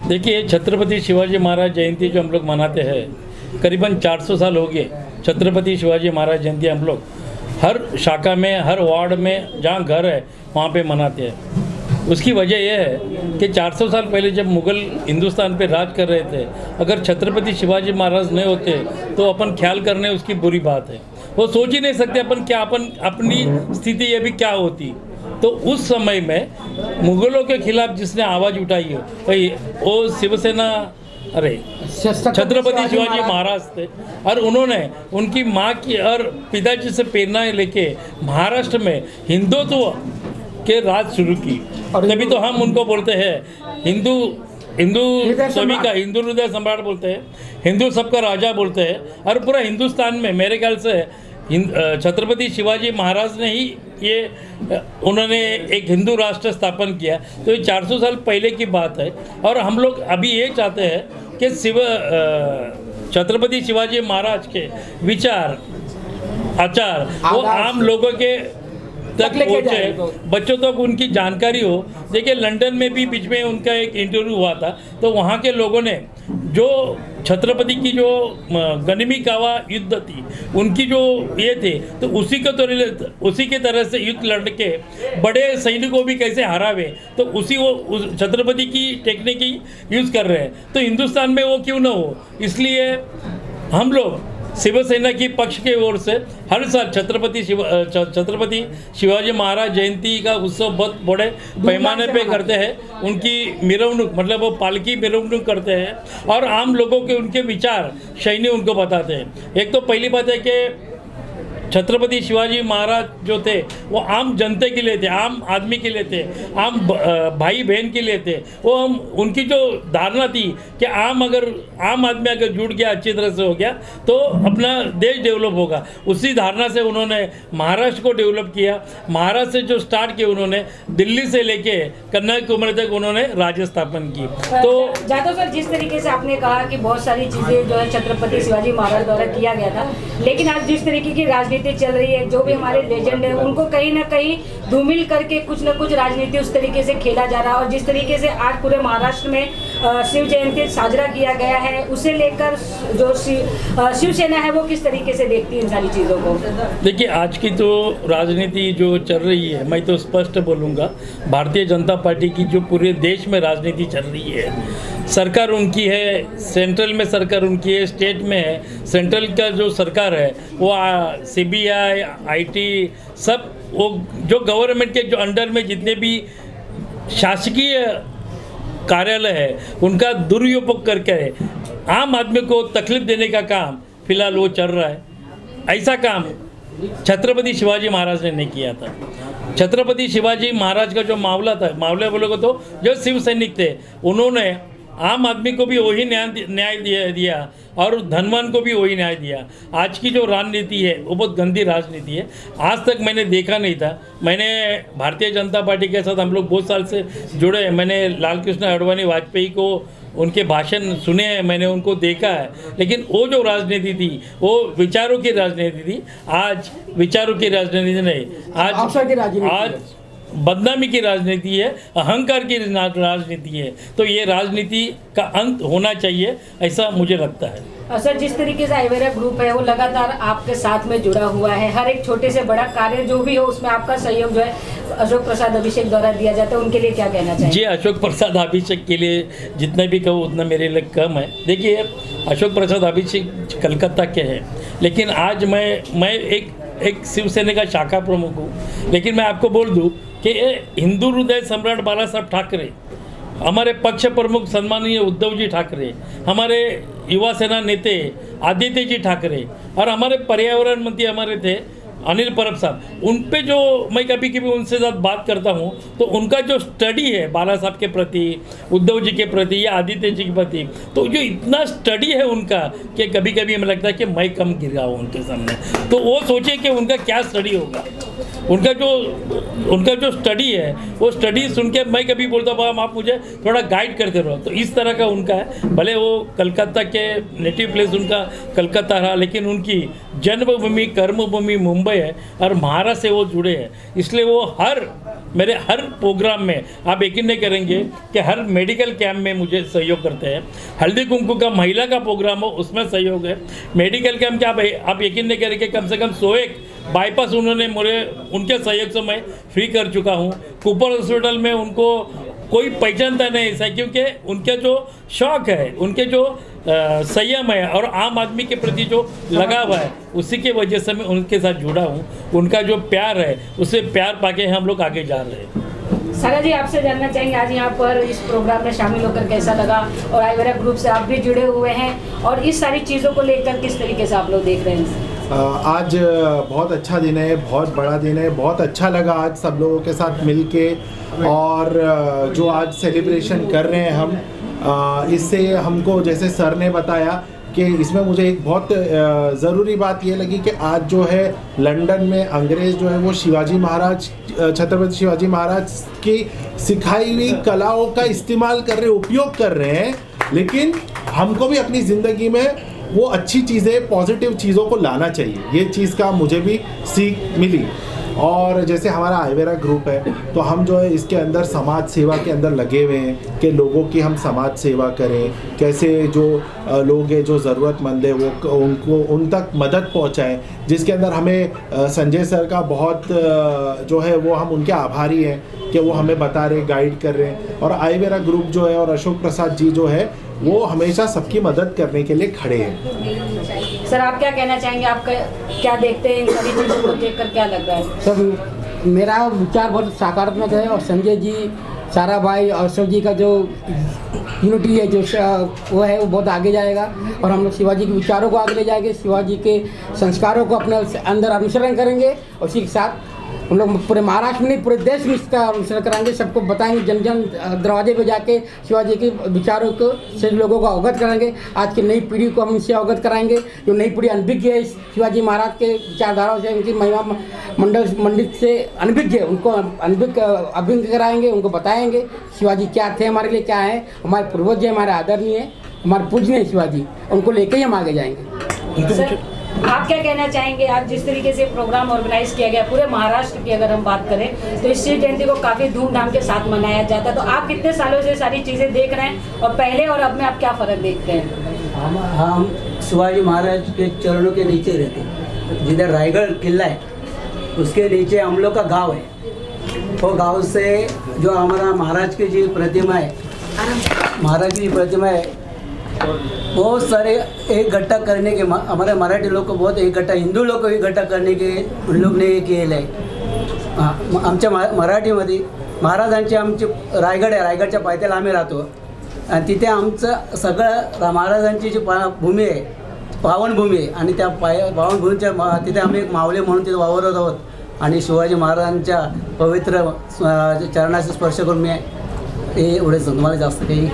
देखिए, छत्रपति शिवाजी महाराज जयंती जो हम लोग मनाते हैं, करीबन 400 साल हो गए। छत्रपति शिवाजी महाराज जयंती हम लोग हर शाखा में, हर वार्ड में जहाँ घर है वहाँ पे मनाते हैं। उसकी वजह यह है कि 400 साल पहले जब मुग़ल हिंदुस्तान पे राज कर रहे थे, अगर छत्रपति शिवाजी महाराज नहीं होते तो अपन ख्याल करने उसकी बुरी बात है। वो सोच ही नहीं सकते अपन क्या अपनी स्थिति ये भी क्या होती। तो उस समय में मुग़लों के खिलाफ जिसने आवाज़ उठाई है भाई वो शिवसेना, अरे छत्रपति शिवाजी महाराज थे। और उन्होंने उनकी माँ की और पिताजी से प्रेरणाएं लेके महाराष्ट्र में हिंदुत्व के राज शुरू की। तभी तो हम उनको बोलते हैं हिंदू सभी का हिंदू हृदय सम्राट बोलते हैं, हिंदू सबका राजा बोलते हैं। और पूरा हिंदुस्तान में मेरे ख्याल से छत्रपति शिवाजी महाराज ने ही ये उन्होंने एक हिंदू राष्ट्र स्थापन किया। तो ये 400 साल पहले की बात है। और हम लोग अभी ये चाहते हैं कि छत्रपति शिवाजी महाराज के विचार आचार वो आम लोगों के तक पहुँचे, बच्चों तक उनकी जानकारी हो। देखिए, लंदन में भी बीच में उनका एक इंटरव्यू हुआ था, तो वहाँ के लोगों ने जो छत्रपति की जो गनिमी कावा युद्ध थी उनकी जो ये थे, तो उसी के तरह से युद्ध लड़ के बड़े सैनिकों भी कैसे हरावे, तो वो छत्रपति की टेक्निक ही यूज़ कर रहे हैं। तो हिंदुस्तान में वो क्यों ना हो, इसलिए हम लोग शिवसेना की पक्ष के ओर से हर साल छत्रपति शिवाजी महाराज जयंती का उत्सव बहुत बड़े पैमाने पे करते हैं। उनकी मिरवणुक, मतलब वो पालकी मिरवणुक करते हैं और आम लोगों के उनके विचार शैली उनको बताते हैं। एक तो पहली बात है कि छत्रपति शिवाजी महाराज जो थे वो आम जनता के लिए थे, आम आदमी के लिए थे, आम भाई बहन के लिए थे। वो उनकी जो धारणा थी कि आम आदमी अगर जुड़ गया, अच्छी तरह से हो गया, तो अपना देश डेवलप होगा। उसी धारणा से उन्होंने महाराष्ट्र को डेवलप किया। महाराष्ट्र से जो स्टार्ट किया उन्होंने, दिल्ली से लेके कन्याकुमारी तक उन्होंने राज्य स्थापन की। तो जादव सर, जिस तरीके से आपने कहा कि बहुत सारी चीज़ें जो है छत्रपति शिवाजी महाराज द्वारा किया गया था, लेकिन आज जिस तरीके की राजनीति चल रही है, जो भी हमारे लेजेंड है उनको कहीं ना कहीं धूमिल करके कुछ ना कुछ राजनीति उस तरीके से खेला जा रहा है। और जिस तरीके से आज पूरे महाराष्ट्र में शिव जयंती साजरा किया गया है, उसे लेकर जो शिवसेना है वो किस तरीके से देखती है इन सारी चीज़ों को? देखिए, आज की तो राजनीति जो चल रही है, मैं तो स्पष्ट बोलूँगा, भारतीय जनता पार्टी की जो पूरे देश में राजनीति चल रही है, सरकार उनकी है, सेंट्रल में सरकार उनकी है, स्टेट में है। सेंट्रल का जो सरकार है वो CBI, IT सब वो जो गवर्नमेंट के जो अंडर में जितने भी शासकीय कार्यालय है उनका दुरुपयोग करके आम आदमी को तकलीफ देने का काम फिलहाल वो चल रहा है। ऐसा काम छत्रपति शिवाजी महाराज ने नहीं किया था। छत्रपति शिवाजी महाराज का जो मामला था, मामले बोलोगे तो जो शिव सैनिक थे उन्होंने आम आदमी को भी वही न्याय दिया और धनवान को भी वही न्याय दिया। आज की जो राजनीति है वो बहुत गंदी राजनीति है, आज तक मैंने देखा नहीं था। मैंने भारतीय जनता पार्टी के साथ हम लोग बहुत साल से जुड़े हैं। मैंने लाल कृष्ण आडवाणी वाजपेयी को उनके भाषण सुने हैं, मैंने उनको देखा है, लेकिन वो जो राजनीति थी वो विचारों की राजनीति थी। आज विचारों की राजनीति नहीं, आज बदनामी की राजनीति है, अहंकार की राजनीति है। तो ये राजनीति का अंत होना चाहिए, ऐसा मुझे लगता है। सर, जिस तरीके से आइवेरा ग्रुप है वो लगातार आपके साथ में जुड़ा हुआ है, हर एक छोटे से बड़ा कार्य जो भी हो उसमें आपका सहयोग जो है अशोक प्रसाद अभिषेक द्वारा दिया जाता है, उनके लिए क्या कहना चाहिए? जी, अशोक प्रसाद अभिषेक के लिए जितना भी कहूँ उतना मेरे लिए कम है। देखिए, अशोक प्रसाद अभिषेक कलकत्ता के हैं, लेकिन आज मैं एक शिवसेना का शाखा प्रमुख हूँ। लेकिन मैं आपको बोल दूँ कि हिंदू हृदय सम्राट बाला साहब ठाकरे, हमारे पक्ष प्रमुख सम्माननीय उद्धव जी ठाकरे, हमारे युवा सेना नेते आदित्य जी ठाकरे और हमारे पर्यावरण मंत्री हमारे थे अनिल परब साहब, उन पे जो मैं कभी कभी उनसे साथ बात करता हूँ तो उनका जो स्टडी है बाला साहब के प्रति, उद्धव जी के प्रति या आदित्य जी के प्रति, तो जो इतना स्टडी है उनका कि कभी कभी हमें लगता है कि मैं कम गिर रहा हूँ उनके सामने। तो वो सोचे कि उनका क्या स्टडी होगा, उनका जो स्टडी है वो स्टडी सुन के मैं कभी बोलता हूँ आप मुझे थोड़ा गाइड करते रहो। तो इस तरह का उनका है। भले वो कलकत्ता के नेटिव प्लेस उनका कलकत्ता रहा, लेकिन उनकी जन्मभूमि कर्मभूमि मुंबई है और महाराष्ट्र से वो जुड़े हैं, इसलिए वो हर मेरे हर प्रोग्राम में आप यकीन नहीं करेंगे कि हर मेडिकल कैंप में मुझे सहयोग करते हैं। हल्दी कुमकुम का महिला का प्रोग्राम हो उसमें सहयोग है। मेडिकल कैंप के आप यकीन नहीं करेंगे कम से कम 101 बाईपास उन्होंने मुझे उनके सहयोग से मैं फ्री कर चुका हूँ। कूपर हॉस्पिटल में उनको कोई पहचानता नहीं ऐसा, क्योंकि उनके जो शौक है, उनके जो संयम है और आम आदमी के प्रति जो लगाव है, उसी की वजह से मैं उनके साथ जुड़ा हूँ। उनका जो प्यार है उससे प्यार पाके हम लोग आगे जा रहे हैं। सारा जी, आपसे जानना चाहेंगे आज यहाँ पर इस प्रोग्राम में शामिल होकर कैसा लगा, और आइवेरा ग्रुप से आप भी जुड़े हुए हैं और इस सारी चीज़ों को लेकर किस तरीके से आप लोग देख रहे हैं? आज बहुत अच्छा दिन है, बहुत बड़ा दिन है। बहुत अच्छा लगा आज सब लोगों के साथ मिलके, और जो आज सेलिब्रेशन कर रहे हैं हम, इससे हमको जैसे सर ने बताया कि इसमें मुझे एक बहुत ज़रूरी बात ये लगी कि आज जो है लंदन में अंग्रेज़ जो है वो शिवाजी महाराज, छत्रपति शिवाजी महाराज की सिखाई हुई कलाओं का इस्तेमाल कर रहे, उपयोग कर रहे हैं, लेकिन हमको भी अपनी ज़िंदगी में वो अच्छी चीज़ें, पॉजिटिव चीज़ों को लाना चाहिए। ये चीज़ का मुझे भी सीख मिली। और जैसे हमारा आइवेरा ग्रुप है तो हम जो है इसके अंदर समाज सेवा के अंदर लगे हुए हैं कि लोगों की हम समाज सेवा करें, कैसे जो लोग हैं जो ज़रूरतमंद है वो उनको उन तक मदद पहुंचाएं, जिसके अंदर हमें संजय सर का बहुत जो है वो हम उनके आभारी हैं कि वो हमें बता रहे, गाइड कर रहे हैं। और आइवेरा ग्रुप जो है और अशोक प्रसाद जी जो है वो हमेशा सबकी मदद करने के लिए खड़े हैं। सर, आप क्या कहना चाहेंगे? आप क्या देखते हैं इन सभी चीज़ों को देखकर, क्या लग रहा है? सर, मेरा विचार बहुत सकारात्मक है, और संजय जी, सारा भाई और अशोक जी का जो यूनिटी है, जो वो है, वो बहुत आगे जाएगा। और हम लोग शिवाजी के विचारों को आगे ले जाएंगे, शिवाजी के संस्कारों को अपने अंदर अनुसरण करेंगे, और उसी के साथ हम लोग पूरे महाराष्ट्र में नहीं, पूरे देश में इसका अनुसरण कराएंगे। सबको बताएंगे, जन जन दरवाजे पे जाके शिवाजी के विचारों को से लोगों को अवगत कराएंगे। आज की नई पीढ़ी को हम इनसे अवगत कराएंगे, जो नई पीढ़ी अनभिज्ञ है शिवाजी महाराज के विचारधाराओं से, उनकी महिमा मंडित से अनभिज्ञ है, उनको अभिज्ञ कराएंगे, उनको बताएंगे शिवाजी क्या थे, हमारे लिए क्या है, हमारे पूर्वज है, हमारे आदरणीय है, हमारे पूजनीय शिवाजी, उनको लेके ही हम आगे जाएंगे। सर, आप क्या कहना चाहेंगे? आज जिस तरीके से प्रोग्राम ऑर्गेनाइज किया गया पूरे महाराष्ट्र की अगर हम बात करें तो इस शिव जयंती को काफ़ी धूमधाम के साथ मनाया जाता है, तो आप कितने सालों से सारी चीज़ें देख रहे हैं और पहले और अब में आप क्या फ़र्क देखते हैं? हम शिवाजी महाराज के चरणों के नीचे रहते हैं। जिधर रायगढ़ किला है उसके नीचे हम लोग का गांव है। वो गांव से जो हमारा महाराज की जी प्रतिमा है, महाराज की प्रतिमा है, बहुत सारे इकट्ठा करने के, हमारे मराठी लोग को बहुत इकट्ठा, हिंदू लोग को इकट्ठा करने के उन लोग ने केलं आहे। आमच्या मराठीमध्ये महाराजांची आमची रायगड आहे, रायगडच्या पायथ्याला आम्ही राहतो, आणि तिथे आमचं सगळं महाराजांची जी भूमी आहे, पावनभूमी आहे, आणि त्या पावनभूमीच्या तिथे आम्ही एक मावळे म्हणून तिथे वावरत आहोत, आणि शिवाजी महाराजांच्या पवित्र चरणाचा स्पर्श करून मी हे एवढे तुम्हाला जास्त काही